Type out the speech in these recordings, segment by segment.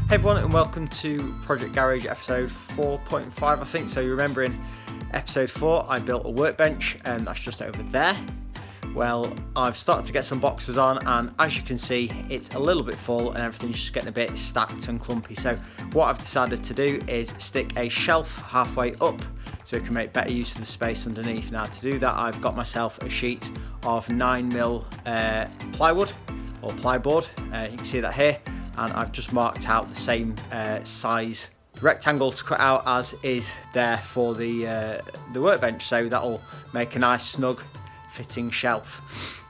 Hey everyone, and welcome to Project Garage episode 4.5 I think. So you remember in episode 4 I built a workbench and that's just over there. Well, I've started to get some boxes on, and as you can see it's a little bit full and everything's just getting a bit stacked and clumpy. So what I've decided to do is stick a shelf halfway up so we can make better use of the space underneath. Now to do that I've got myself a sheet of 9mm plywood or plyboard, you can see that here. And I've just marked out the same size rectangle to cut out as is there for the workbench, so that'll make a nice snug fitting shelf.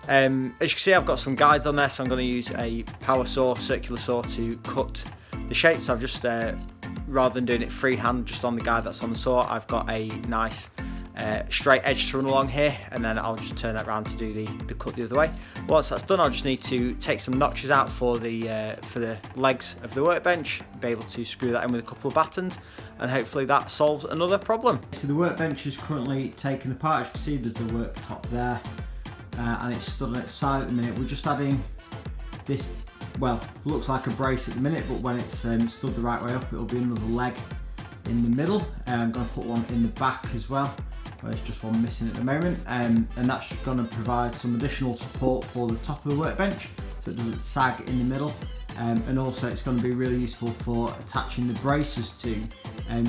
As you can see I've got some guides on there, so I'm going to use a power saw, circular saw to cut the shape. So I've just, rather than doing it freehand just on the guide that's on the saw, I've got a nice straight edge to run along here, and then I'll just turn that around to do the cut the other way. Once that's done, I'll just need to take some notches out for the legs of the workbench, be able to screw that in with a couple of battens, and hopefully that solves another problem. So the workbench is currently taken apart. As you can see there's a worktop there, and it's stood on its side at the minute. We're just adding this, well, looks like a brace at the minute, but when it's stood the right way up it'll be another leg in the middle. I'm going to put one in the back as well. There's just one missing at the moment, and that's going to provide some additional support for the top of the workbench so it doesn't sag in the middle, and also it's going to be really useful for attaching the braces to,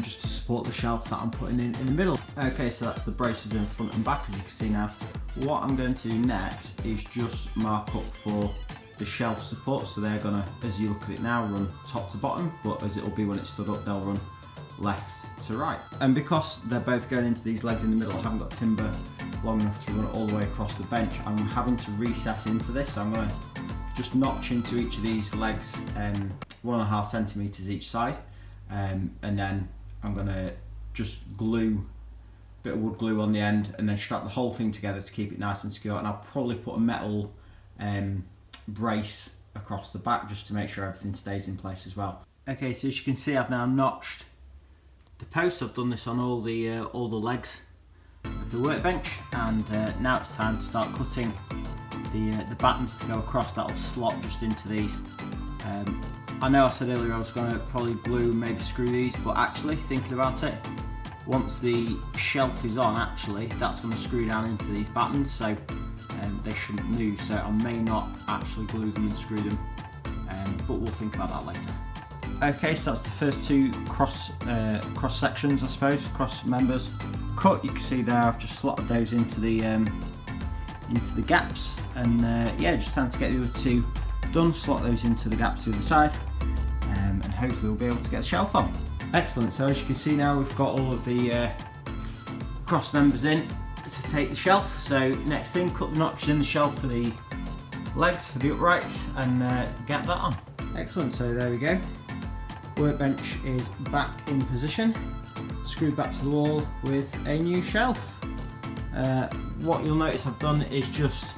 just to support the shelf that I'm putting in the middle. Okay, so that's the braces in front and back, as you can see now. What I'm going to do next is just mark up for the shelf support, so they're going to, as you look at it now, run top to bottom, but as it will be when it's stood up they'll run left to right. And because they're both going into these legs in the middle, I haven't got timber long enough to run it all the way across the bench. I'm having to recess into this, so I'm going to just notch into each of these legs 1.5 centimeters each side, and then I'm going to just glue a bit of wood glue on the end and then strap the whole thing together to keep it nice and secure. And I'll probably put a metal brace across the back just to make sure everything stays in place as well. Okay, so as you can see I've now notched the posts. I've done this on all the legs of the workbench, and now it's time to start cutting the battens to go across. That'll slot just into these. I know I said earlier I was going to probably glue and maybe screw these, but actually thinking about it, once the shelf is on, actually that's going to screw down into these battens, so they shouldn't move. So I may not actually glue them and screw them, but we'll think about that later. Okay, so that's the first two cross sections, I suppose, cross members cut. You can see there I've just slotted those into the gaps, and yeah, just time to get the other two done. Slot those into the gaps to the side, and hopefully we'll be able to get the shelf on. Excellent. So as you can see now we've got all of the cross members in to take the shelf. So next thing, cut the notches in the shelf for the legs, for the uprights, and get that on. Excellent. So there we go. Workbench is back in position, screwed back to the wall with a new shelf. What you'll notice I've done is just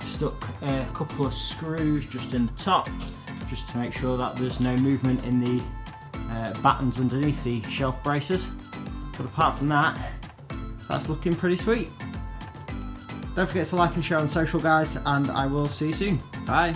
stuck a couple of screws just in the top, just to make sure that there's no movement in the battens underneath the shelf braces. But apart from that, that's looking pretty sweet. Don't forget to like and share on social, guys, and I will see you soon. Bye.